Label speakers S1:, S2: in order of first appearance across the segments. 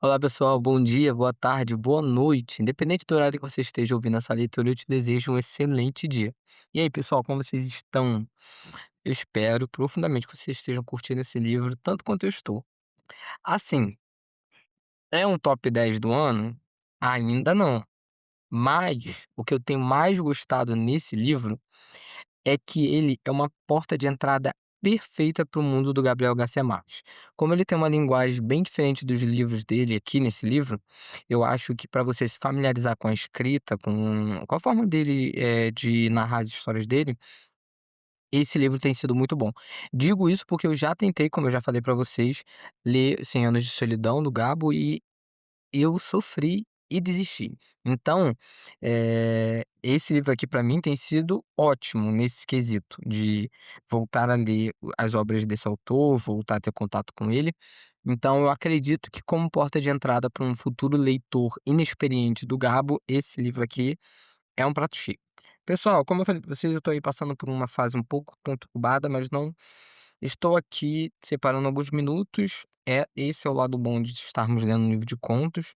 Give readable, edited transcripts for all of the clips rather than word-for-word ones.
S1: Olá pessoal, bom dia, boa tarde, boa noite. Independente do horário que você esteja ouvindo essa leitura, eu te desejo um excelente dia. E aí, pessoal, como vocês estão? Eu espero profundamente que vocês estejam curtindo esse livro tanto quanto eu estou. Assim, é um top 10 do ano? Ainda não. Mas o que eu tenho mais gostado nesse livro é que ele é uma porta de entrada perfeita para o mundo do Gabriel Garcia Marques. Como ele tem uma linguagem bem diferente dos livros dele aqui nesse livro, eu acho que para você se familiarizar com a escrita, com a forma dele, de narrar as histórias dele, esse livro tem sido muito bom. Digo isso porque eu já tentei, como eu já falei para vocês, ler Cem Anos de Solidão do Gabo e eu sofri e desisti. Então, esse livro aqui para mim tem sido ótimo nesse quesito de voltar a ler as obras desse autor, voltar a ter contato com ele. Então eu acredito que como porta de entrada para um futuro leitor inexperiente do Gabo, esse livro aqui é um prato cheio. Pessoal, como eu falei pra vocês, eu tô aí passando por uma fase um pouco conturbada, mas não estou aqui separando alguns minutos. Esse é o lado bom de estarmos lendo um livro de contos.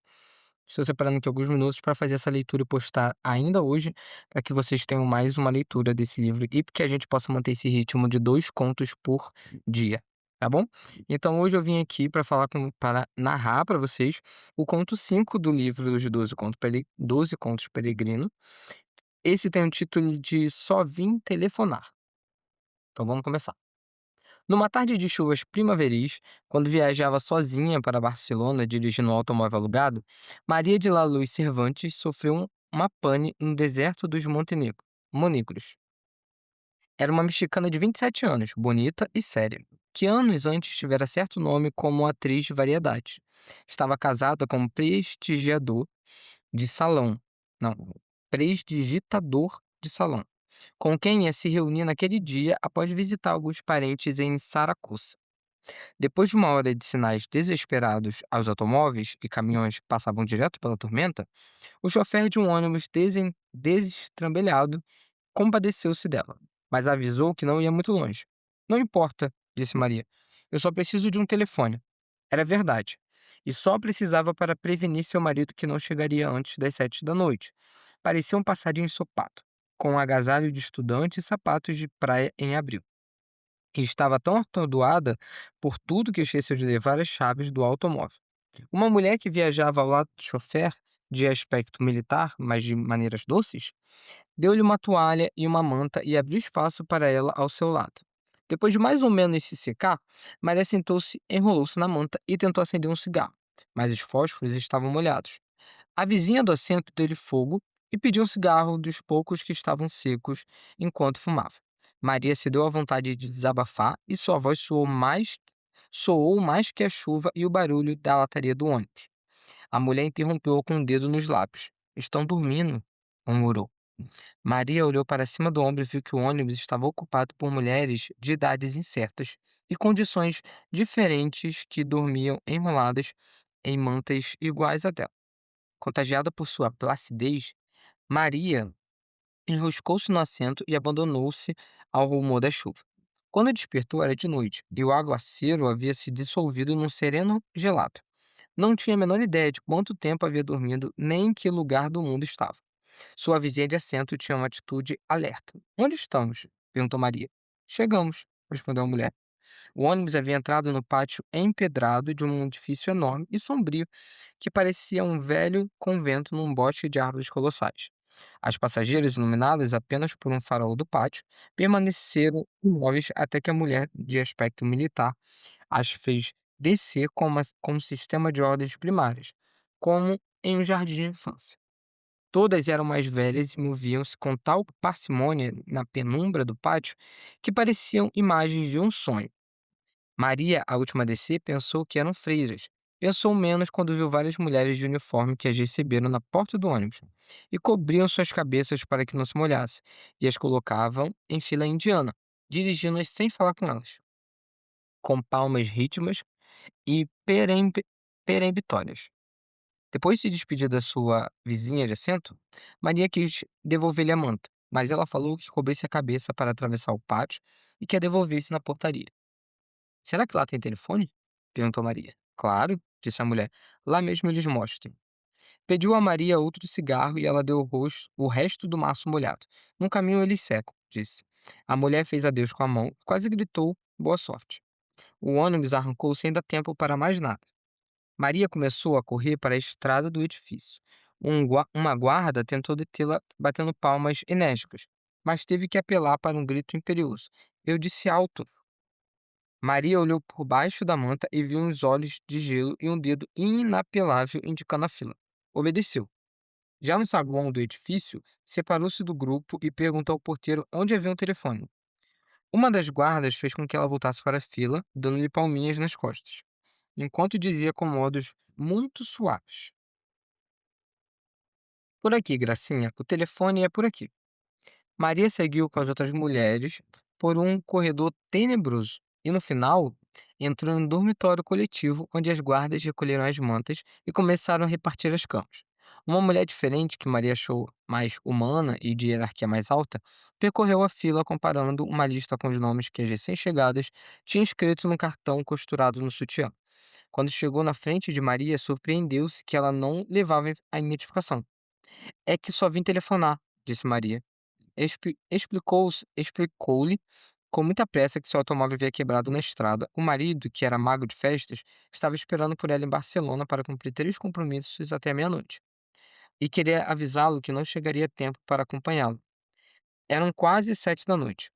S1: Estou separando aqui alguns minutos para fazer essa leitura e postar ainda hoje, para que vocês tenham mais uma leitura desse livro e que a gente possa manter esse ritmo de 2 contos por dia, tá bom? Então hoje eu vim aqui para narrar para vocês o conto 5 do livro dos 12 contos Peregrino. Esse tem o título de Só Vim Telefonar. Então vamos começar. Numa tarde de chuvas primaveris, quando viajava sozinha para Barcelona dirigindo um automóvel alugado, Maria de la Luz Cervantes sofreu uma pane no deserto dos Monegros. Era uma mexicana de 27 anos, bonita e séria, que anos antes tivera certo nome como atriz de variedade. Estava casada com um prestigiador de salão. Não, prestidigitador de salão, com quem ia se reunir naquele dia após visitar alguns parentes em Saragoça. Depois de uma hora de sinais desesperados aos automóveis e caminhões que passavam direto pela tormenta, o chofer de um ônibus destrambelhado compadeceu-se dela, mas avisou que não ia muito longe. Não importa, disse Maria. Eu só preciso de um telefone. Era verdade. E só precisava para prevenir seu marido que não chegaria antes das 7 da noite. Parecia um passarinho ensopado, com um agasalho de estudante e sapatos de praia em abril. E estava tão atordoada por tudo que esqueceu de levar as chaves do automóvel. Uma mulher que viajava ao lado do chofer, de aspecto militar, mas de maneiras doces, deu-lhe uma toalha e uma manta e abriu espaço para ela ao seu lado. Depois de mais ou menos se secar, Maria sentou-se, enrolou-se na manta e tentou acender um cigarro, mas os fósforos estavam molhados. A vizinha do assento deu-lhe fogo e pediu um cigarro dos poucos que estavam secos enquanto fumava. Maria se deu à vontade de desabafar e sua voz soou mais que a chuva e o barulho da lataria do ônibus. A mulher interrompeu-o com o dedo nos lábios. Estão dormindo, murmurou. Maria olhou para cima do ombro e viu que o ônibus estava ocupado por mulheres de idades incertas e condições diferentes que dormiam enroladas em mantas iguais a dela. Contagiada por sua placidez, Maria enroscou-se no assento e abandonou-se ao rumor da chuva. Quando despertou, era de noite e o aguaceiro havia se dissolvido num sereno gelado. Não tinha a menor ideia de quanto tempo havia dormido nem em que lugar do mundo estava. Sua vizinha de assento tinha uma atitude alerta. Onde estamos? Perguntou Maria. Chegamos, respondeu a mulher. O ônibus havia entrado no pátio empedrado de um edifício enorme e sombrio, que parecia um velho convento num bosque de árvores colossais. As passageiras, iluminadas apenas por um farol do pátio, permaneceram imóveis até que a mulher, de aspecto militar, as fez descer com um sistema de ordens primárias, como em um jardim de infância. Todas eram mais velhas e moviam-se com tal parcimônia na penumbra do pátio que pareciam imagens de um sonho. Maria, a última a descer, pensou que eram freiras. Pensou menos quando viu várias mulheres de uniforme que as receberam na porta do ônibus e cobriam suas cabeças para que não se molhasse, e as colocavam em fila indiana, dirigindo-as sem falar com elas, com palmas ritmas e perembitórias. Depois de se despedir da sua vizinha de assento, Maria quis devolver-lhe a manta, mas ela falou que cobrisse a cabeça para atravessar o pátio e que a devolvesse na portaria. Será que lá tem telefone? Perguntou Maria. Claro, disse a mulher. Lá mesmo eles mostram. Pediu a Maria outro cigarro e ela deu o resto do maço molhado. No caminho eles secam, disse. A mulher fez adeus com a mão e quase gritou boa sorte. O ônibus arrancou sem dar tempo para mais nada. Maria começou a correr para a estrada do edifício. Uma guarda tentou detê-la batendo palmas enérgicas, mas teve que apelar para um grito imperioso. Eu disse alto. Maria olhou por baixo da manta e viu uns olhos de gelo e um dedo inapelável indicando a fila. Obedeceu. Já no saguão do edifício, separou-se do grupo e perguntou ao porteiro onde havia um telefone. Uma das guardas fez com que ela voltasse para a fila, dando-lhe palminhas nas costas, enquanto dizia com modos muito suaves: Por aqui, Gracinha, o telefone é por aqui. Maria seguiu com as outras mulheres por um corredor tenebroso e, no final, entrou em um dormitório coletivo onde as guardas recolheram as mantas e começaram a repartir as camas. Uma mulher diferente, que Maria achou mais humana e de hierarquia mais alta, percorreu a fila comparando uma lista com os nomes que as recém-chegadas tinham escritos num cartão costurado no sutiã. Quando chegou na frente de Maria, surpreendeu-se que ela não levava a identificação. É que só vim telefonar, disse Maria. Explicou-lhe com muita pressa que seu automóvel havia quebrado na estrada. O marido, que era mago de festas, estava esperando por ela em Barcelona para cumprir 3 compromissos até a meia-noite. E queria avisá-lo que não chegaria a tempo para acompanhá-lo. Eram quase 7 da noite.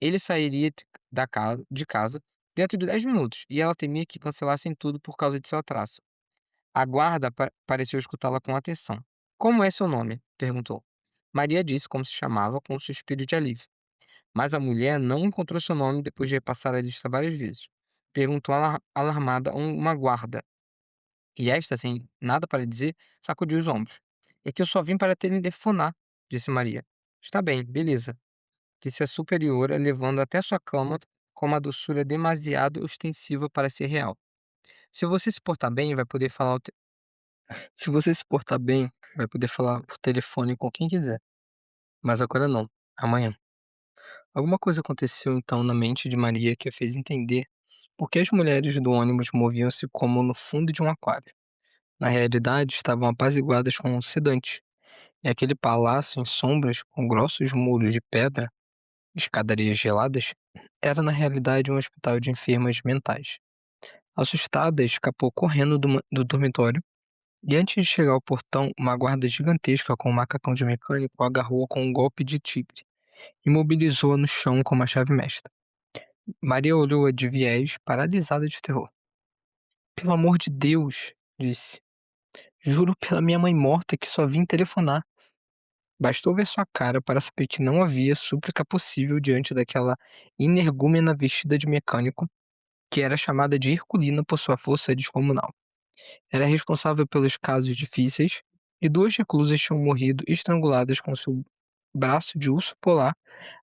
S1: Ele sairia de casa dentro de 10 minutos e ela temia que cancelassem tudo por causa de seu atraso. A guarda pareceu escutá-la com atenção. Como é seu nome? Perguntou. Maria disse como se chamava com um suspiro de alívio. Mas a mulher não encontrou seu nome depois de repassar a lista várias vezes. Perguntou alarmada a uma guarda, e esta, sem nada para dizer, sacudiu os ombros. É que eu só vim para telefonar, disse Maria. Está bem, beleza, disse a superiora, levando até sua cama com uma doçura demasiado ostensiva para ser real. Se você se portar bem, vai poder falar Se você se portar bem, vai poder falar por telefone com quem quiser. Mas agora não, amanhã. Alguma coisa aconteceu então na mente de Maria que a fez entender por que as mulheres do ônibus moviam-se como no fundo de um aquário. Na realidade, estavam apaziguadas com um sedante, e aquele palácio em sombras, com grossos muros de pedra, escadarias geladas, era na realidade um hospital de enfermas mentais. Assustada, escapou correndo do dormitório, e antes de chegar ao portão, uma guarda gigantesca com um macacão de mecânico a agarrou-a com um golpe de tigre, e imobilizou-a no chão com uma chave mestra. Maria olhou-a de viés, paralisada de terror. "Pelo amor de Deus", disse. "Juro pela minha mãe morta que só vim telefonar." Bastou ver sua cara para saber que não havia súplica possível diante daquela energúmena vestida de mecânico, que era chamada de Herculina por sua força descomunal. Era responsável pelos casos difíceis, e 2 reclusas tinham morrido estranguladas com seu braço de urso polar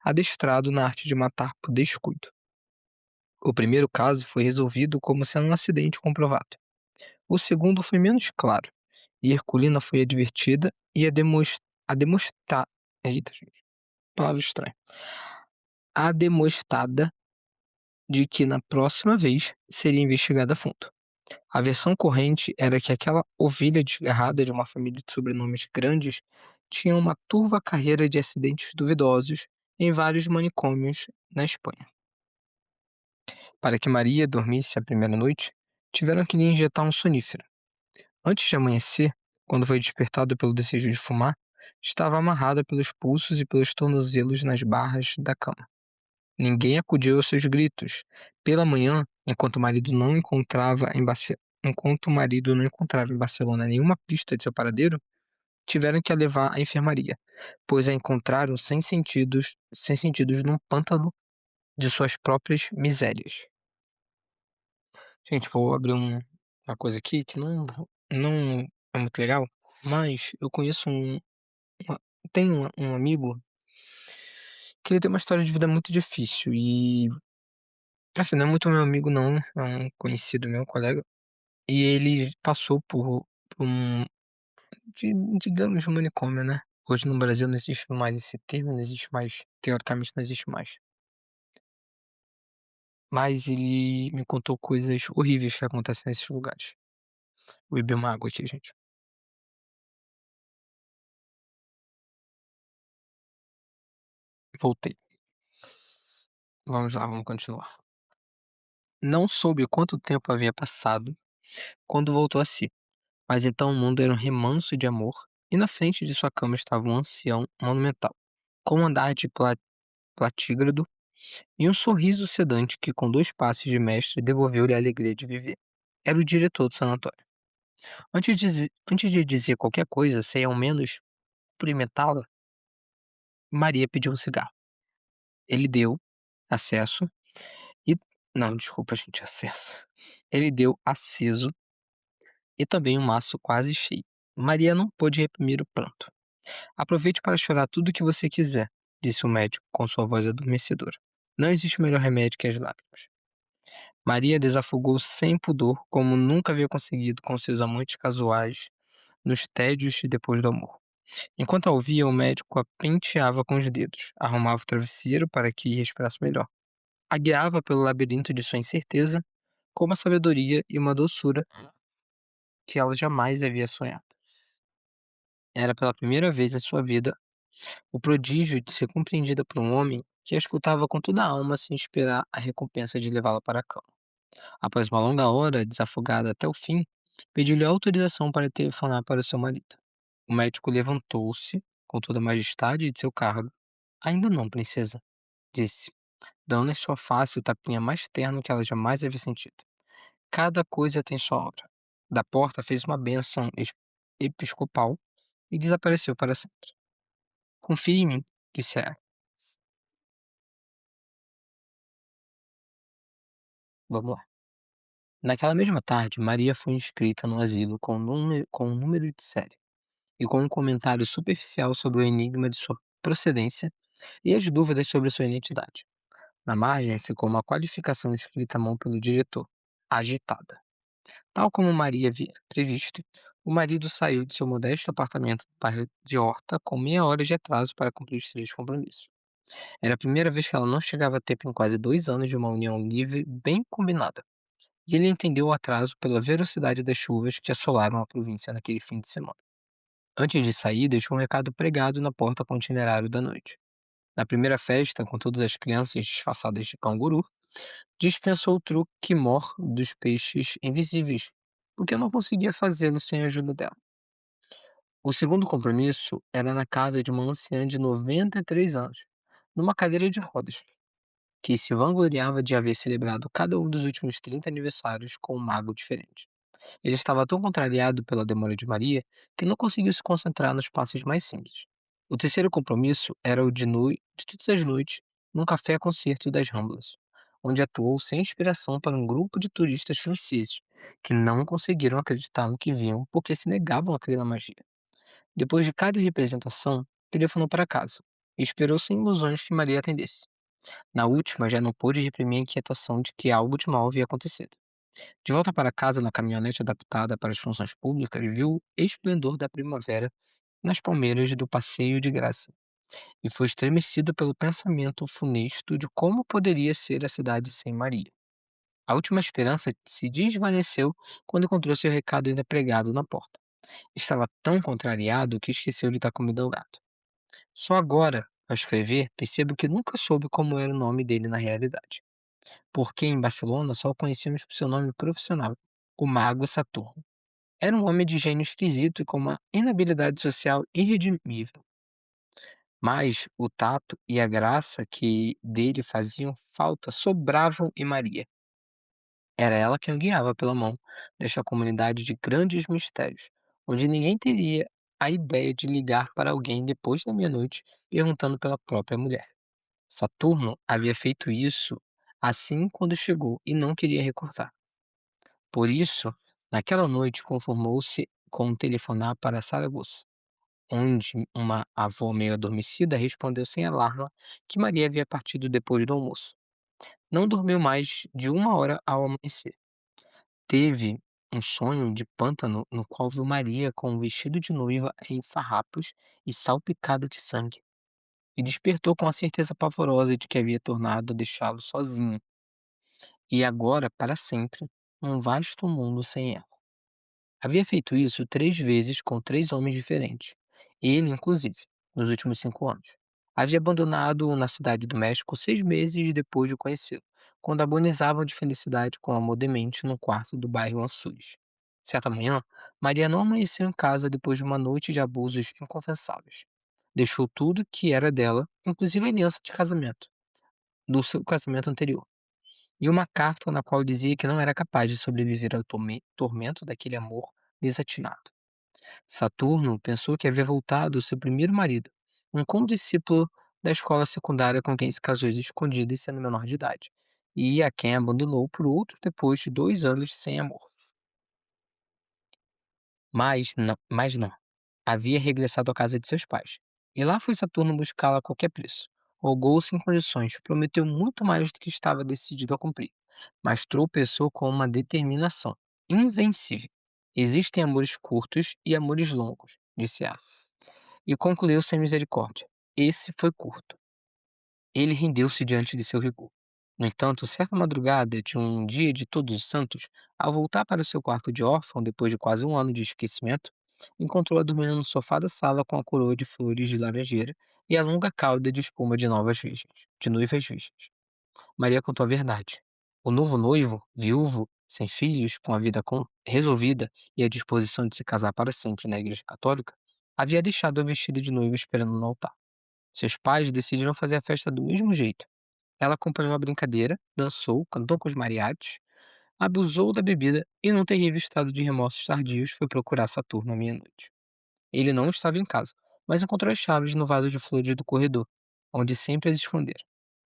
S1: adestrado na arte de matar por descuido. O primeiro caso foi resolvido como sendo um acidente comprovado. O segundo foi menos claro, e Herculina foi advertida e eita, gente, palavra estranha. Ademoestada de que na próxima vez seria investigada a fundo. A versão corrente era que aquela ovelha desgarrada de uma família de sobrenomes grandes tinha uma turva carreira de acidentes duvidosos em vários manicômios na Espanha. Para que Maria dormisse a primeira noite, tiveram que lhe injetar um sonífero. Antes de amanhecer, quando foi despertada pelo desejo de fumar, estava amarrada pelos pulsos e pelos tornozelos nas barras da cama. Ninguém acudiu aos seus gritos. Pela manhã, enquanto o marido não encontrava em Barcelona nenhuma pista de seu paradeiro, tiveram que a levar à enfermaria, pois a encontraram sem sentidos num pântano de suas próprias misérias. Gente, vou abrir uma coisa aqui que não é muito legal, mas eu conheço uma tenho um amigo que ele tem uma história de vida muito difícil e, assim, não é muito meu amigo não, é um conhecido meu, colega, e ele passou por digamos, um manicômio, né. Hoje no Brasil não existe mais esse termo, não existe mais, teoricamente não existe mais. mas ele me contou coisas horríveis que acontecem nesses lugares. Vou beber uma água aqui, gente. Voltei. Vamos lá, vamos continuar. Não soube quanto tempo havia passado quando voltou a si, mas então o mundo era um remanso de amor e na frente de sua cama estava um ancião monumental, com um andar de platígrado e um sorriso sedante que, com dois passos de mestre, devolveu-lhe a alegria de viver. Era o diretor do sanatório. Antes de dizer qualquer coisa, sem ao menos cumprimentá-la, Maria pediu um cigarro. Ele deu acesso e. Não, desculpa, gente, acesso. Ele deu aceso e também um maço quase cheio. Maria não pôde reprimir o pranto. Aproveite para chorar tudo o que você quiser, disse o médico com sua voz adormecedora. Não existe melhor remédio que as lágrimas. Maria desafogou sem pudor, como nunca havia conseguido com seus amantes casuais nos tédios de depois do amor. Enquanto a ouvia, o médico a penteava com os dedos, arrumava o travesseiro para que respirasse melhor. A guiava pelo labirinto de sua incerteza, com uma sabedoria e uma doçura que ela jamais havia sonhado. Era pela primeira vez em sua vida o prodígio de ser compreendida por um homem que a escutava com toda a alma sem esperar a recompensa de levá-la para a cama. Após uma longa hora, desafogada até o fim, pediu-lhe autorização para telefonar para o seu marido. O médico levantou-se com toda a majestade de seu cargo. Ainda não, princesa, disse, dando em sua face o tapinha mais terno que ela jamais havia sentido. Cada coisa tem sua hora. Da porta fez uma bênção episcopal e desapareceu para sempre. Confie em mim, disse ela. Vamos lá. Naquela mesma tarde, Maria foi inscrita no asilo com um número de série e com um comentário superficial sobre o enigma de sua procedência e as dúvidas sobre sua identidade. Na margem ficou uma qualificação escrita à mão pelo diretor: agitada. Tal como Maria havia previsto, o marido saiu de seu modesto apartamento no bairro de Horta com meia hora de atraso para cumprir os três compromissos. Era a primeira vez que ela não chegava a tempo em quase 2 anos de uma união livre bem combinada, e ele entendeu o atraso pela velocidade das chuvas que assolaram a província naquele fim de semana. Antes de sair, deixou um recado pregado na porta com o itinerário da noite. Na primeira festa, com todas as crianças disfarçadas de canguru, dispensou o truque-mor dos peixes invisíveis, porque não conseguia fazê-lo sem a ajuda dela. O segundo compromisso era na casa de uma anciã de 93 anos, numa cadeira de rodas, que se vangloriava de haver celebrado cada um dos últimos 30 aniversários com um mago diferente. Ele estava tão contrariado pela demora de Maria que não conseguiu se concentrar nos passos mais simples. O terceiro compromisso era o de todas as noites, num café-concerto das Ramblas, onde atuou sem inspiração para um grupo de turistas franceses que não conseguiram acreditar no que viam porque se negavam a crer na magia. Depois de cada representação, telefonou para casa e esperou sem ilusões que Maria atendesse. Na última, já não pôde reprimir a inquietação de que algo de mal havia acontecido. De volta para casa na caminhonete adaptada para as funções públicas, viu o esplendor da primavera nas palmeiras do Passeio de Graça e foi estremecido pelo pensamento funesto de como poderia ser a cidade sem Maria. A última esperança se desvaneceu quando encontrou seu recado ainda pregado na porta. Estava tão contrariado que esqueceu de dar comida ao gato. Só agora, ao escrever, percebo que nunca soube como era o nome dele na realidade, porque em Barcelona só o conhecíamos por seu nome profissional, o Mago Saturno. Era um homem de gênio esquisito e com uma inabilidade social irredimível, mas o tato e a graça que dele faziam falta sobravam em Maria. Era ela quem o guiava pela mão desta comunidade de grandes mistérios, onde ninguém teria a ideia de ligar para alguém depois da meia-noite perguntando pela própria mulher. Saturno havia feito isso assim quando chegou e não queria recordar. Por isso, naquela noite conformou-se com telefonar para Saragoça, onde uma avó meio adormecida respondeu sem alarma que Maria havia partido depois do almoço. Não dormiu mais de uma hora ao amanhecer. Teve um sonho de pântano no qual viu Maria com um vestido de noiva em farrapos e salpicada de sangue, e despertou com a certeza pavorosa de que havia tornado a deixá-lo sozinho. e agora para sempre, um vasto mundo sem erro. Havia feito isso 3 vezes com 3 homens diferentes. Ele, inclusive, nos últimos 5 anos. Havia abandonado na cidade do México 6 meses depois de conhecê-lo, quando agonizavam de felicidade com amor demente num quarto do bairro Ançudes. Certa manhã, Maria não amanheceu em casa depois de uma noite de abusos inconfessáveis. Deixou tudo que era dela, inclusive a aliança de casamento, do seu casamento anterior, e uma carta na qual dizia que não era capaz de sobreviver ao tormento daquele amor desatinado. Saturno pensou que havia voltado ao seu primeiro marido, um condiscípulo da escola secundária com quem se casou às escondidas sendo menor de idade, e a quem abandonou por outro depois de 2 anos sem amor. Mas não. Havia regressado à casa de seus pais. E lá foi Saturno buscá-la a qualquer preço. Rogou sem condições, prometeu muito mais do que estava decidido a cumprir, mas tropeçou com uma determinação invencível. Existem amores curtos e amores longos, disse ela, e concluiu sem misericórdia. Esse foi curto. Ele rendeu-se diante de seu rigor. No entanto, certa madrugada de um dia de Todos os Santos, ao voltar para seu quarto de órfão depois de quase um ano de esquecimento, encontrou-a dormindo no sofá da sala com a coroa de flores de laranjeira e a longa cauda de espuma de noivas virgens. Maria contou a verdade. O novo noivo, viúvo, sem filhos, com a vida resolvida e à disposição de se casar para sempre na Igreja Católica, havia deixado a vestida de noiva esperando no altar. Seus pais decidiram fazer a festa do mesmo jeito. Ela acompanhou a brincadeira, dançou, cantou com os mariachis, abusou da bebida e, num terrível estado de remorsos tardios, foi procurar Saturno à meia-noite. Ele não estava em casa, mas encontrou as chaves no vaso de flores do corredor, onde sempre as escondera.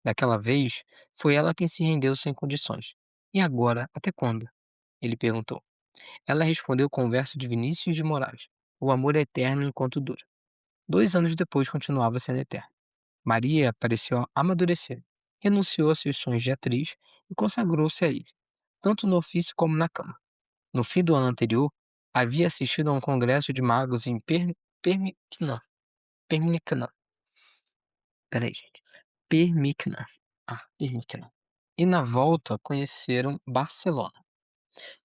S1: Daquela vez, foi ela quem se rendeu sem condições. E agora, até quando? Ele perguntou. Ela respondeu com o verso de Vinícius de Moraes: O amor é eterno enquanto dura. 2 anos depois continuava sendo eterno. Maria pareceu amadurecer, renunciou a seus sonhos de atriz e consagrou-se a ele, tanto no ofício como na cama. No fim do ano anterior, havia assistido a um congresso de magos em Permicnã. Permicnã. Peraí, gente. Permicnã. Permicnã. E na volta conheceram Barcelona.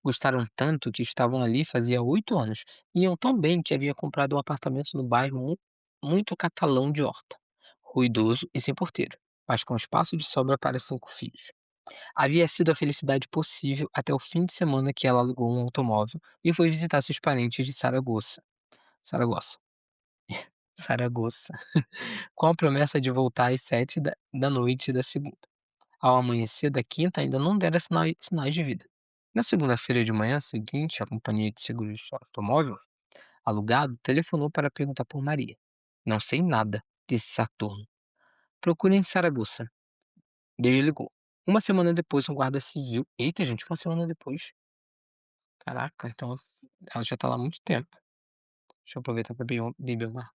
S1: Gostaram tanto que estavam ali fazia 8 anos. Iam tão bem que havia comprado um apartamento no bairro muito catalão de Horta. Ruidoso e sem porteiro, mas com espaço de sobra para 5 filhos. Havia sido a felicidade possível até o fim de semana que ela alugou um automóvel e foi visitar seus parentes de Saragoça. Saragossa. Saragoça. Com a promessa de voltar às 7 da noite da segunda. Ao amanhecer da quinta, ainda não dera sinais de vida. Na segunda-feira de manhã seguinte, a companhia de seguros de automóvel alugado telefonou para perguntar por Maria. Não sei nada, disse Saturno. Procure em Saragoça. Desligou. Uma semana depois, um guarda civil. Eita, gente, uma semana depois. Caraca, então ela já tá lá há muito tempo. Deixa eu aproveitar pra beber uma.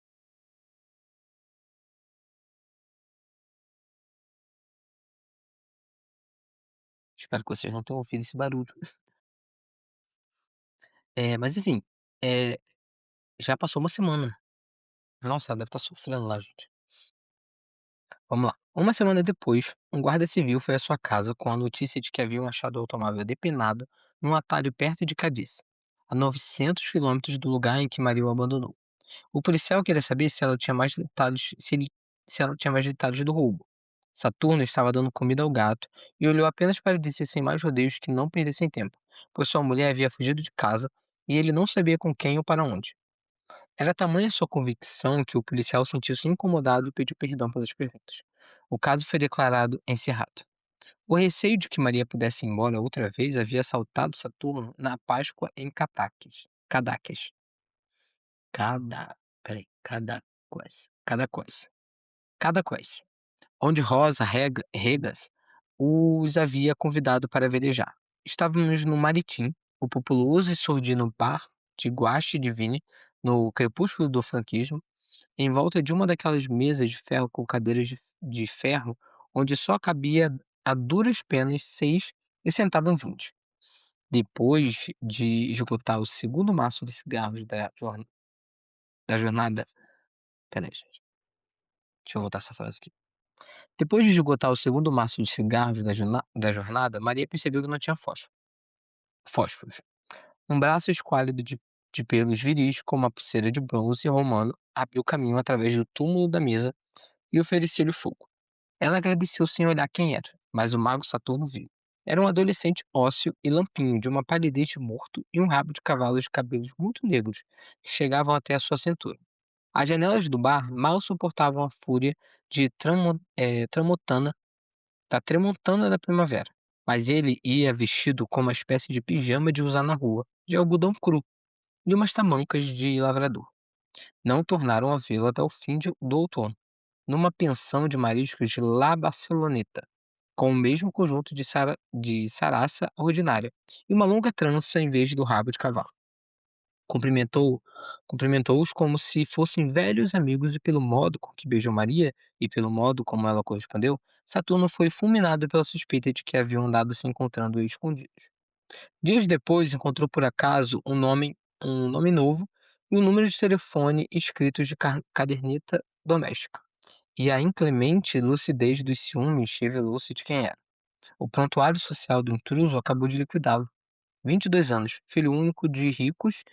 S1: Espero que vocês não tenham ouvido esse barulho. Mas enfim, é, já passou uma semana. Nossa, ela deve estar sofrendo lá, gente. Vamos lá. Uma semana depois, um guarda civil foi à sua casa com a notícia de que haviam achado o automóvel depenado num atalho perto de Cadiz, a 900 quilômetros do lugar em que Maria o abandonou. O policial queria saber se ela tinha mais detalhes, se ela tinha mais detalhes do roubo. Saturno estava dando comida ao gato e olhou apenas para dizer sem mais rodeios que não perdessem tempo, pois sua mulher havia fugido de casa e ele não sabia com quem ou para onde. Era tamanha sua convicção que o policial sentiu-se incomodado e pediu perdão pelas perguntas. O caso foi declarado encerrado. O receio de que Maria pudesse ir embora outra vez havia assaltado Saturno na Páscoa em Cadaqués. Peraí, Cadaqués, onde Regas os havia convidado para velejar. Estávamos no Maritim, o populoso e sordino bar de Guache Divine, no crepúsculo do franquismo, em volta de uma daquelas mesas de ferro com cadeiras de ferro, onde só cabia a duras penas 6 e sentavam 20. Depois de esgotar o segundo maço de cigarros da jornada. Peraí, gente. Deixa eu voltar essa frase aqui. Depois de esgotar o segundo maço de cigarros da jornada, Maria percebeu que não tinha fósforos. Um braço esquálido de pelos viris, com uma pulseira de bronze romano, abriu caminho através do túmulo da mesa e ofereceu-lhe fogo. Ela agradeceu sem olhar quem era, mas o mago Saturno viu. Era um adolescente ósseo e lampinho, de uma palidez de morto e um rabo de cavalo de cabelos muito negros, que chegavam até a sua cintura. As janelas do bar mal suportavam a fúria de tramotana, da tremontana da primavera, mas ele ia vestido com uma espécie de pijama de usar na rua, de algodão cru, e umas tamancas de lavrador. Não tornaram a vê-lo até o fim do outono, numa pensão de mariscos de La Barceloneta, com o mesmo conjunto de saraça ordinária e uma longa trança em vez do rabo de cavalo. Cumprimentou cumprimentou-os como se fossem velhos amigos e pelo modo com que beijou Maria e pelo modo como ela correspondeu, Saturno foi fulminado pela suspeita de que haviam andado se encontrando escondidos. Dias depois encontrou por acaso um nome novo e um número de telefone escritos de caderneta doméstica. E a inclemente lucidez dos ciúmes revelou-se de quem era. O prontuário social do intruso acabou de liquidá-lo. 22 anos, filho único de ricos,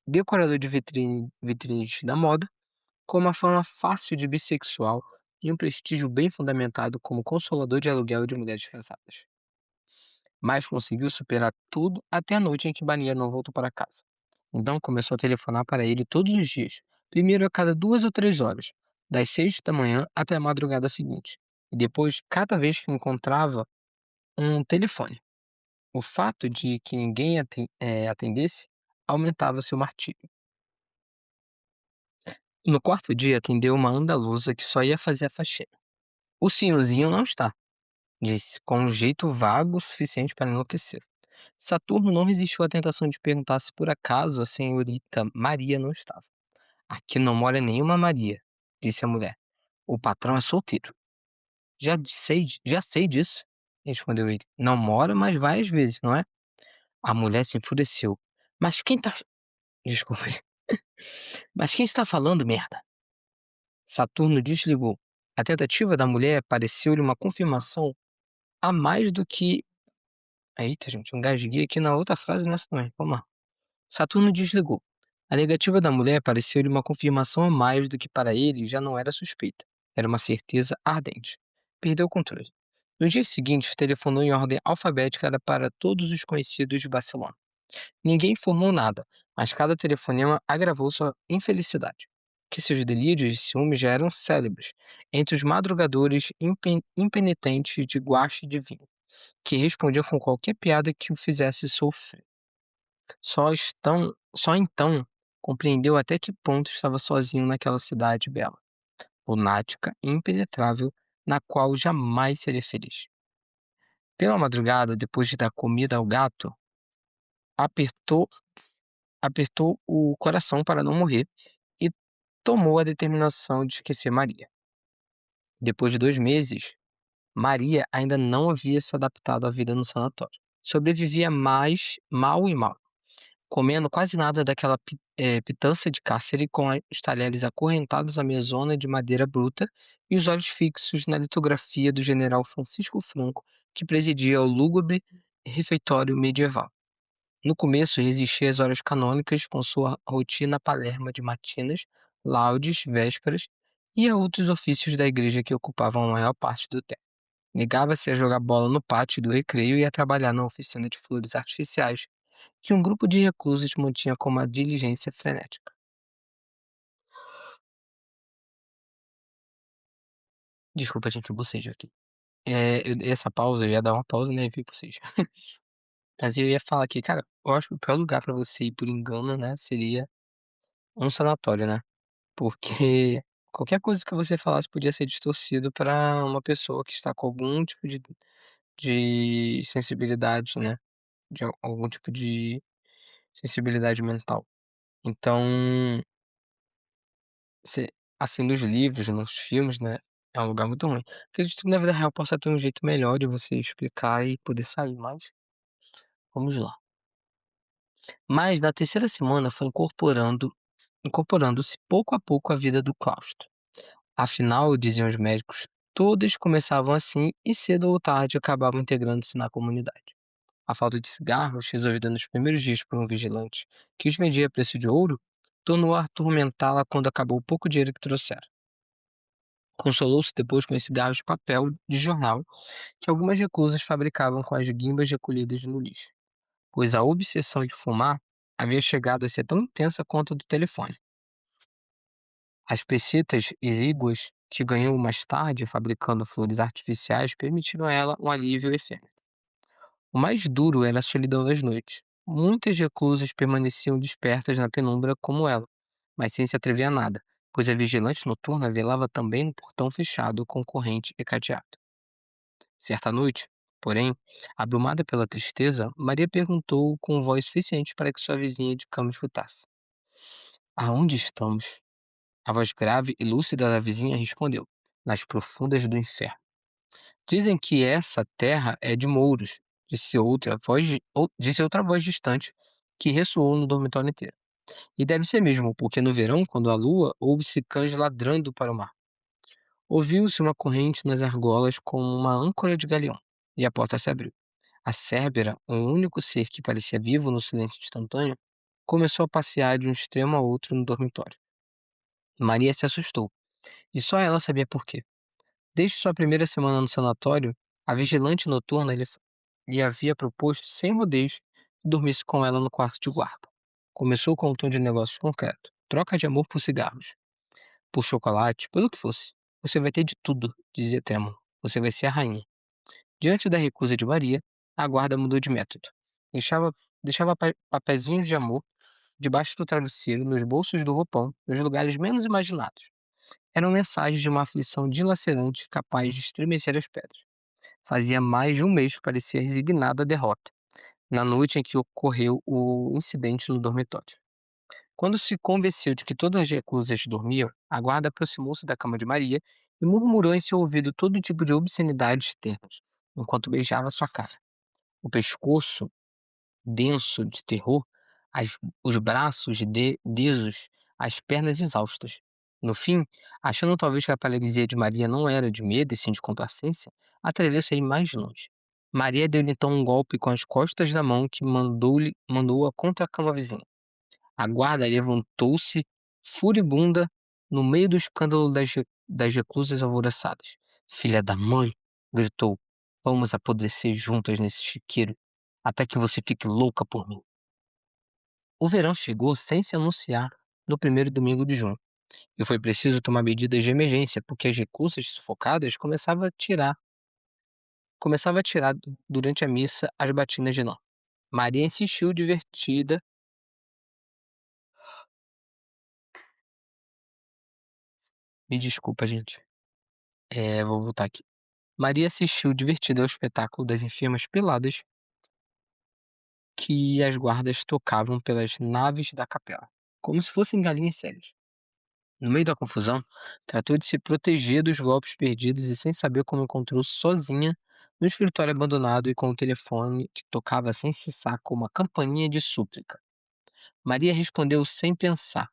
S1: decorador de vitrines da moda, com uma fama fácil de bissexual e um prestígio bem fundamentado como consolador de aluguel de mulheres casadas. Mas conseguiu superar tudo até a noite em que Bania não voltou para casa. Então começou a telefonar para ele todos os dias, primeiro a cada 2 ou 3 horas, das 6 da manhã até a madrugada seguinte, e depois cada vez que encontrava um telefone. O fato de que ninguém atendesse aumentava seu martírio. No quarto dia atendeu uma andaluza que só ia fazer a faxina. "O senhorzinho não está", disse, com um jeito vago o suficiente para enlouquecer. Saturno não resistiu à tentação de perguntar se por acaso a senhorita Maria não estava. "Aqui não mora nenhuma Maria", disse a mulher. "O patrão é solteiro." Já sei disso", respondeu ele. "Não mora, mas vai às vezes, não é?" A mulher se enfureceu. "Mas quem tá Desculpe. "Mas quem está falando, merda?" Saturno desligou. A tentativa da mulher pareceu-lhe uma confirmação a mais do que. Eita, gente, engasguei aqui na outra frase nessa também. Vamos lá. Saturno desligou. A negativa da mulher pareceu-lhe uma confirmação a mais do que para ele já não era suspeita. Era uma certeza ardente. Perdeu o controle. Nos dias seguintes, telefonou em ordem alfabética para todos os conhecidos de Barcelona. Ninguém informou nada, mas cada telefonema agravou sua infelicidade, que seus delírios de ciúme já eram célebres entre os madrugadores impenitentes de guache de vinho, que respondiam com qualquer piada que o fizesse sofrer. Só então compreendeu até que ponto estava sozinho naquela cidade bela, lunática e impenetrável, na qual jamais seria feliz. Pela madrugada, depois de dar comida ao gato, apertou apertou o coração para não morrer e tomou a determinação de esquecer Maria. Depois de 2 meses, Maria ainda não havia se adaptado à vida no sanatório. Sobrevivia mais mal e mal, comendo quase nada daquela pitância de cárcere com os talheres acorrentados à mesona de madeira bruta e os olhos fixos na litografia do general Francisco Franco, que presidia o lúgubre refeitório medieval. No começo, resistia às horas canônicas com sua rotina palerma de matinas, laudes, vésperas e a outros ofícios da igreja que ocupavam a maior parte do tempo. Negava-se a jogar bola no pátio do recreio e a trabalhar na oficina de flores artificiais, que um grupo de reclusos mantinha com uma diligência frenética. Desculpa, gente, eu bocejo aqui. Essa pausa, eu ia dar uma pausa, né, e vi bocejo. Mas eu ia falar que, cara, eu acho que o pior lugar pra você ir por engano, né, seria um sanatório, né? Porque qualquer coisa que você falasse podia ser distorcido para uma pessoa que está com algum tipo de sensibilidade, né, de algum tipo de sensibilidade mental. Então, você assim, nos livros, nos filmes, né, é um lugar muito ruim. Acredito que na vida real possa ter um jeito melhor de você explicar e poder sair, mas vamos lá. Mas na terceira semana foi incorporando-se pouco a pouco à vida do claustro. Afinal, diziam os médicos, Todas começavam assim e cedo ou tarde acabavam integrando-se na comunidade. A falta de cigarros, resolvida nos primeiros dias por um vigilante que os vendia a preço de ouro, tornou a atormentá-la quando acabou o pouco dinheiro que trouxera. Consolou-se depois com os cigarros de papel de jornal que algumas reclusas fabricavam com as guimbas recolhidas no lixo, pois a obsessão de fumar havia chegado a ser tão intensa quanto a do telefone. As pesetas exíguas que ganhou mais tarde fabricando flores artificiais permitiram a ela um alívio efêmero. O mais duro era a solidão das noites. Muitas reclusas permaneciam despertas na penumbra como ela, mas sem se atrever a nada, pois a vigilante noturna velava também no portão fechado com corrente e cadeado. Certa noite, porém, abrumada pela tristeza, Maria perguntou com voz suficiente para que sua vizinha de cama escutasse: Aonde estamos? A voz grave e lúcida da vizinha respondeu: Nas profundas do inferno. Dizem que essa terra é de mouros, disse outra voz distante, que ressoou no dormitório inteiro. E deve ser mesmo, porque no verão, quando há lua, ouve-se cães ladrando para o mar. Ouviu-se uma corrente nas argolas como uma âncora de galeão, e a porta se abriu. A Cérbera, o único ser que parecia vivo no silêncio instantâneo, começou a passear de um extremo a outro no dormitório. Maria se assustou, e só ela sabia por quê. Desde sua primeira semana no sanatório, a vigilante noturna lhe havia proposto, sem rodeios, que dormisse com ela no quarto de guarda. Começou com um tom de negócios concreto: troca de amor por cigarros, por chocolate, pelo que fosse. Você vai ter de tudo, dizia Tremor. Você vai ser a rainha. Diante da recusa de Maria, a guarda mudou de método. Deixava, deixava papezinhos de amor debaixo do travesseiro, nos bolsos do roupão, nos lugares menos imaginados. Eram mensagens de uma aflição dilacerante capaz de estremecer as pedras. Fazia mais de um mês que parecia resignada à derrota, na noite em que ocorreu o incidente no dormitório. Quando se convenceu de que todas as reclusas dormiam, a guarda aproximou-se da cama de Maria e murmurou em seu ouvido todo tipo de obscenidades ternas, enquanto beijava sua cara. O pescoço, denso de terror, os braços desos, as pernas exaustas. No fim, achando talvez que a paralisia de Maria não era de medo e sim de complacência, atreveu-se a ir mais longe. Maria deu-lhe então um golpe com as costas da mão que mandou-a contra a cama vizinha. A guarda levantou-se, furibunda, no meio do escândalo das reclusas alvoroçadas. Filha da mãe! Gritou. Vamos apodrecer juntas nesse chiqueiro, até que você fique louca por mim. O verão chegou sem se anunciar no primeiro domingo de junho, e foi preciso tomar medidas de emergência, porque as reclusas sufocadas começava a tirar durante a missa as batinas de lã. Maria insistiu divertida. Me desculpa, gente. Vou voltar aqui. Maria assistiu divertida ao espetáculo das enfermas peladas que as guardas tocavam pelas naves da capela, como se fossem galinhas sérias. No meio da confusão, tratou de se proteger dos golpes perdidos e, sem saber como, encontrou-se sozinha no escritório abandonado e com o telefone que tocava sem cessar como uma campainha de súplica. Maria respondeu sem pensar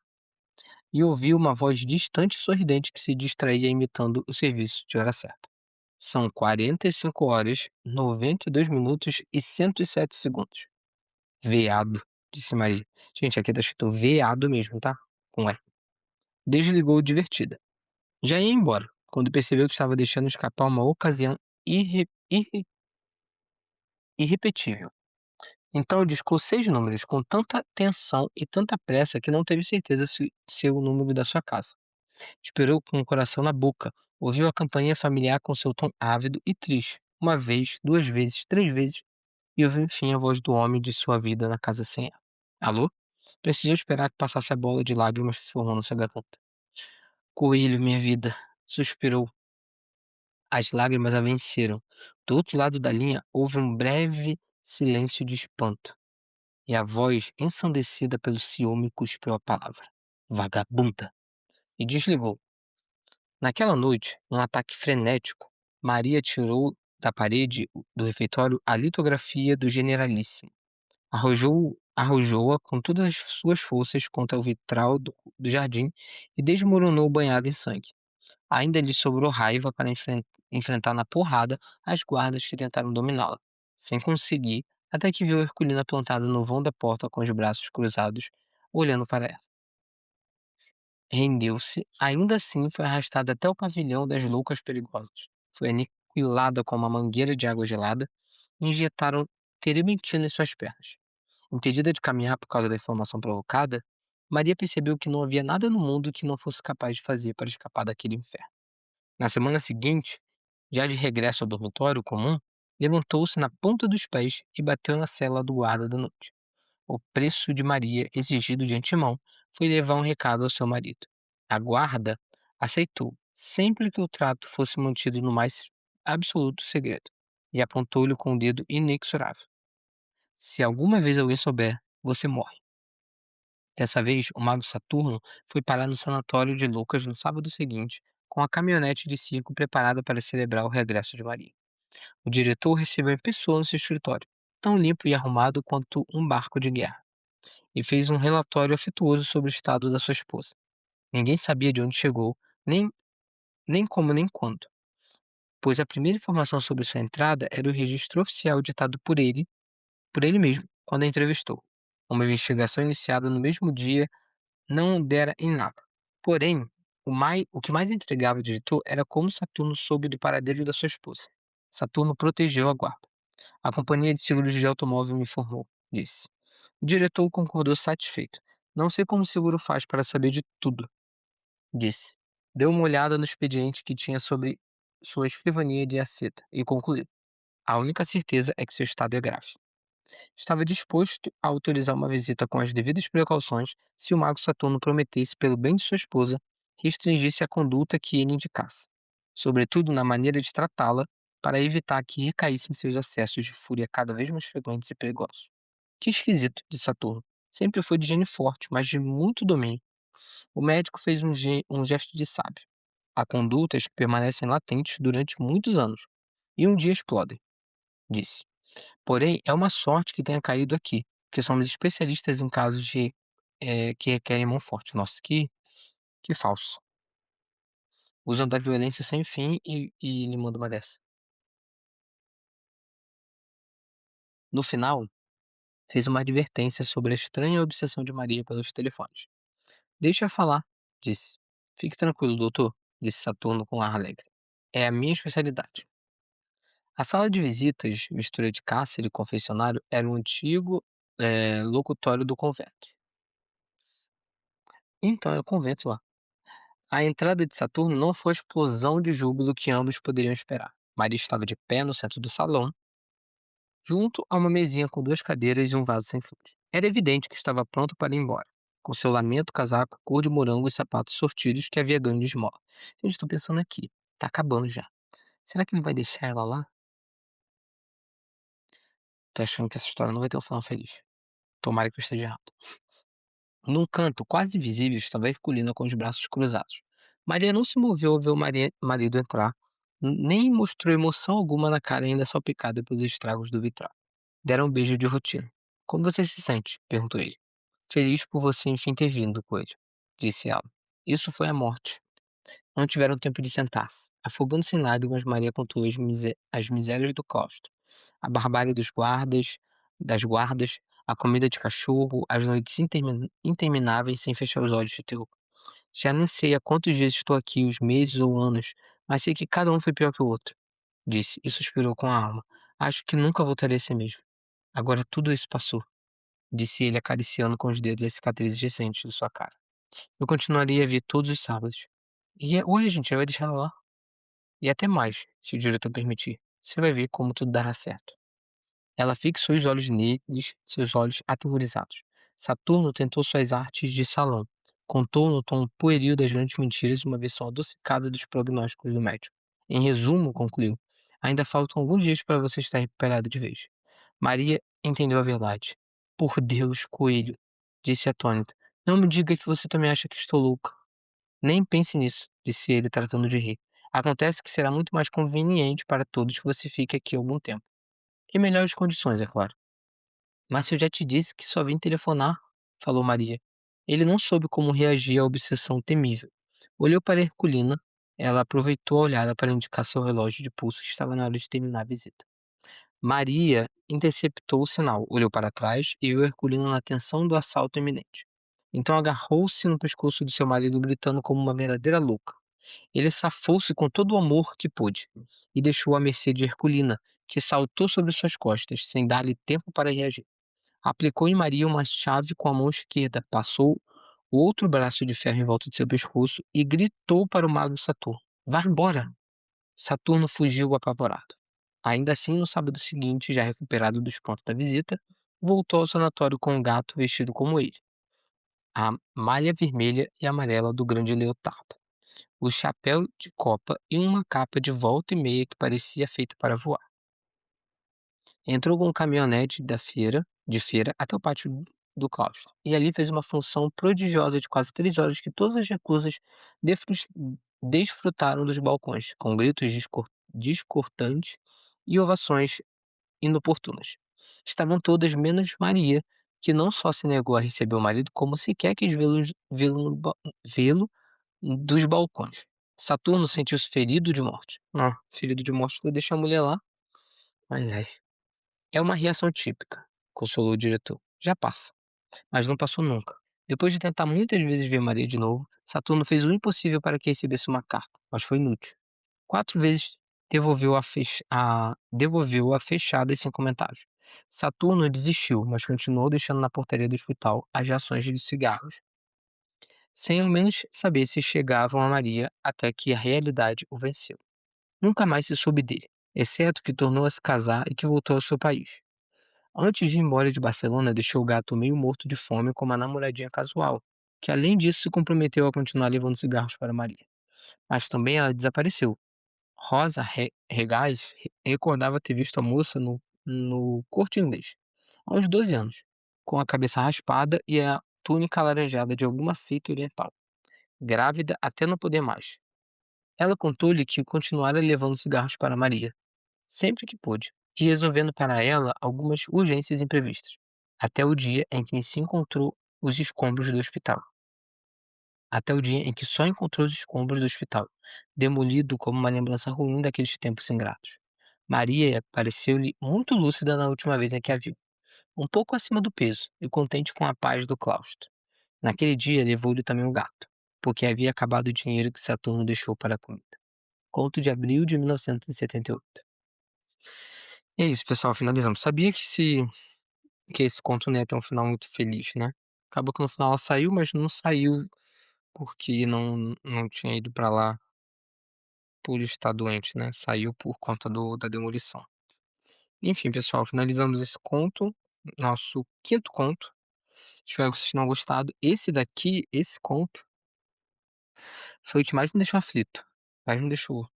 S1: e ouviu uma voz distante e sorridente que se distraía imitando o serviço de hora certa. São 45 horas, 92 minutos e 107 segundos. Veado, disse Maria. Gente, aqui tá escrito veado mesmo, tá? Com E. Desligou divertida. Já ia embora, quando percebeu que estava deixando escapar uma ocasião irrepetível. Então discou 6 números com tanta tensão e tanta pressa que não teve certeza se ser o número da sua casa. Esperou com o coração na boca, ouviu a campainha familiar com seu tom ávido e triste, uma vez, 2 vezes, 3 vezes, e ouviu enfim a voz do homem de sua vida na casa sem ela. Alô? Precisou esperar que passasse a bola de lágrimas que se formou na sua garganta. Coelho, minha vida, suspirou. As lágrimas a venceram. Do outro lado da linha houve um breve silêncio de espanto, e a voz, ensandecida pelo ciúme, cuspiu a palavra. Vagabunda! E desligou. Naquela noite, num ataque frenético, Maria tirou da parede do refeitório a litografia do Generalíssimo. Arrojou-a com todas as suas forças contra o vitral do jardim e desmoronou banhada em sangue. Ainda lhe sobrou raiva para enfrentar na porrada as guardas que tentaram dominá-la, sem conseguir, até que viu Herculina plantada no vão da porta com os braços cruzados, olhando para ela. Rendeu-se, ainda assim foi arrastada até o pavilhão das loucas perigosas. Foi aniquilada com uma mangueira de água gelada e injetaram terebentina em suas pernas. Impedida de caminhar por causa da inflamação provocada, Maria percebeu que não havia nada no mundo que não fosse capaz de fazer para escapar daquele inferno. Na semana seguinte, já de regresso ao dormitório comum, levantou-se na ponta dos pés e bateu na cela do guarda da noite. O preço de Maria, exigido de antemão, foi levar um recado ao seu marido. A guarda aceitou, sempre que o trato fosse mantido no mais absoluto segredo, e apontou-lhe com o dedo inexorável. Se alguma vez alguém souber, você morre. Dessa vez, o mago Saturno foi parar no sanatório de Lucas no sábado seguinte, com a caminhonete de circo preparada para celebrar o regresso de Maria. O diretor recebeu em pessoa no seu escritório, tão limpo e arrumado quanto um barco de guerra, e fez um relatório afetuoso sobre o estado da sua esposa. Ninguém sabia de onde chegou, nem, nem como nem quando, pois a primeira informação sobre sua entrada era o registro oficial ditado por ele mesmo, quando a entrevistou. Uma investigação iniciada no mesmo dia não dera em nada. Porém, o que mais intrigava o diretor era como Saturno soube do paradeiro da sua esposa. Saturno protegeu a guarda. A companhia de seguros de automóvel me informou, disse. O diretor concordou satisfeito. Não sei como o seguro faz para saber de tudo, disse. Deu uma olhada no expediente que tinha sobre sua escrivania de aceta e concluiu. A única certeza é que seu estado é grave. Estava disposto a autorizar uma visita com as devidas precauções se o mago Saturno prometesse, pelo bem de sua esposa, restringisse a conduta que ele indicasse, sobretudo na maneira de tratá-la, para evitar que recaísse em seus acessos de fúria cada vez mais frequentes e perigosos. Que esquisito, disse Saturno. Sempre foi de gênio forte, mas de muito domínio. O médico fez um gesto de sábio. Há condutas que permanecem latentes durante muitos anos e um dia explodem, disse. Porém, é uma sorte que tenha caído aqui, porque somos especialistas em casos que requerem mão forte. Nossa, que falso. Usam da violência sem fim e ele manda uma dessa. No final, fez uma advertência sobre a estranha obsessão de Maria pelos telefones. Deixa eu falar, disse. Fique tranquilo, doutor, disse Saturno com ar alegre. É a minha especialidade. A sala de visitas, mistura de cárcere e confessionário, era um antigo locutório do convento. Então, era o convento lá. A entrada de Saturno não foi a explosão de júbilo que ambos poderiam esperar. Maria estava de pé no centro do salão, junto a uma mesinha com duas cadeiras e um vaso sem flores. Era evidente que estava pronto para ir embora, com seu lamento, casaco, cor de morango e sapatos sortidos que havia ganho de esmola. Gente, estou pensando aqui, tá acabando já. Será que ele vai deixar ela lá? Tô achando que essa história não vai ter um final feliz. Tomara que eu esteja errado. Num canto quase invisível estava Herculina com os braços cruzados. Maria não se moveu ao ver o marido entrar, nem mostrou emoção alguma na cara ainda salpicada pelos estragos do vitral. Deram um beijo de rotina. Como você se sente? Perguntou ele. Feliz por você enfim ter vindo, coelho, disse ela. Isso foi a morte. Não tiveram tempo de sentar-se. Afogando-se em lágrimas, Maria contou as misérias do claustro, a barbárie das guardas, a comida de cachorro, as noites intermináveis sem fechar os olhos de terror. Já nem sei há quantos dias estou aqui, os meses ou anos, mas sei que cada um foi pior que o outro, disse e suspirou com a alma. Acho que nunca voltarei a ser mesmo. Agora tudo isso passou, disse ele acariciando com os dedos as cicatrizes recentes de sua cara. Eu continuaria a vir todos os sábados. Oi, gente, vai deixar ela lá. E até mais, se o diretor permitir. Você vai ver como tudo dará certo. Ela fixou os olhos neles, seus olhos aterrorizados. Saturno tentou suas artes de salão. Contou no tom pueril das grandes mentiras uma versão adocicada dos prognósticos do médico. Em resumo, concluiu, ainda faltam alguns dias para você estar recuperado de vez. Maria entendeu a verdade. Por Deus, coelho, disse atônita. Não me diga que você também acha que estou louca. Nem pense nisso, disse ele, tratando de rir. Acontece que será muito mais conveniente para todos que você fique aqui algum tempo. Em melhores condições, é claro. Mas eu já te disse que só vim telefonar, falou Maria. Ele não soube como reagir à obsessão temível. Olhou para Herculina, Ela aproveitou a olhada para indicar seu relógio de pulso que estava na hora de terminar a visita. Maria interceptou o sinal, olhou para trás e viu Herculino na tensão do assalto iminente. Então agarrou-se no pescoço de seu marido, gritando como uma verdadeira louca. Ele safou-se com todo o amor que pôde e deixou à mercê de Herculina, que saltou sobre suas costas, sem dar-lhe tempo para reagir. Aplicou em Maria uma chave com a mão esquerda, passou o outro braço de ferro em volta de seu pescoço e gritou para o mago Saturno: Vá embora! Saturno fugiu apavorado. Ainda assim, no sábado seguinte, já recuperado do espanto da visita, voltou ao sanatório com um gato vestido como ele, a malha vermelha e amarela do grande leotardo, o chapéu de copa e uma capa de volta e meia que parecia feita para voar. Entrou com um caminhonete de feira até o pátio do claustro, e ali fez uma função prodigiosa de quase 3 horas que todas as reclusas defrus desfrutaram dos balcões, com gritos discordantes e ovações inoportunas. Estavam todas menos Maria, que não só se negou a receber o marido, como sequer quis vê-lo dos balcões. Saturno sentiu-se ferido de morte. Ah, ferido de morte, deixa a mulher lá. Ai, ai. É uma reação típica, consolou o diretor. Já passa, mas não passou nunca. Depois de tentar muitas vezes ver Maria de novo, Saturno fez o impossível para que recebesse uma carta, mas foi inútil. 4 vezes devolveu-a fechada e sem comentários. Saturno desistiu, mas continuou deixando na portaria do hospital as rações de cigarros, sem ao menos saber se chegavam a Maria até que a realidade o venceu. Nunca mais se soube dele, exceto que tornou a se casar e que voltou ao seu país. Antes de ir embora de Barcelona, deixou o gato meio morto de fome com uma namoradinha casual, que além disso se comprometeu a continuar levando cigarros para Maria. Mas também ela desapareceu. Rosa Regais recordava ter visto a moça no Corte Inglês, há uns 12 anos, com a cabeça raspada e a túnica alaranjada de alguma seita oriental, grávida até não poder mais. Ela contou-lhe que continuara levando cigarros para Maria, sempre que pôde, e resolvendo para ela algumas urgências imprevistas, até o dia em que se encontrou os escombros do hospital. Até o dia em que só encontrou os escombros do hospital, demolido como uma lembrança ruim daqueles tempos ingratos. Maria pareceu-lhe muito lúcida na última vez em que a viu, um pouco acima do peso e contente com a paz do claustro. Naquele dia levou-lhe também o gato, porque havia acabado o dinheiro que Saturno deixou para a comida. Conto de abril de 1978. E é isso, pessoal, finalizando. Sabia que esse conto não ia ter um final muito feliz, né? Acabou que no final ela saiu, mas não saiu porque não tinha ido pra lá por estar doente, né? Saiu por conta da demolição. Enfim, pessoal, finalizamos esse conto, nosso quinto conto. Espero que vocês tenham gostado. Esse daqui, esse conto, foi o que mais me deixou aflito. Mais me deixou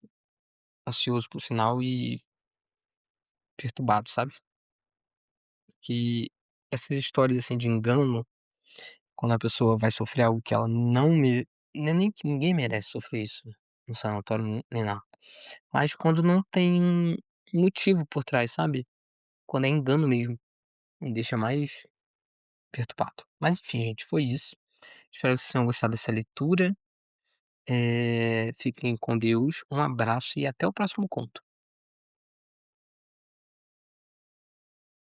S1: ansioso pro final e perturbado, sabe? Que essas histórias assim de engano, quando a pessoa vai sofrer algo que ela não é nem que ninguém merece sofrer isso, né, no sanatório nem nada. Mas quando não tem motivo por trás, sabe? Quando é engano mesmo, me deixa mais perturbado. Mas enfim, gente, foi isso. Espero que vocês tenham gostado dessa leitura. Fiquem com Deus, um abraço e até o próximo conto.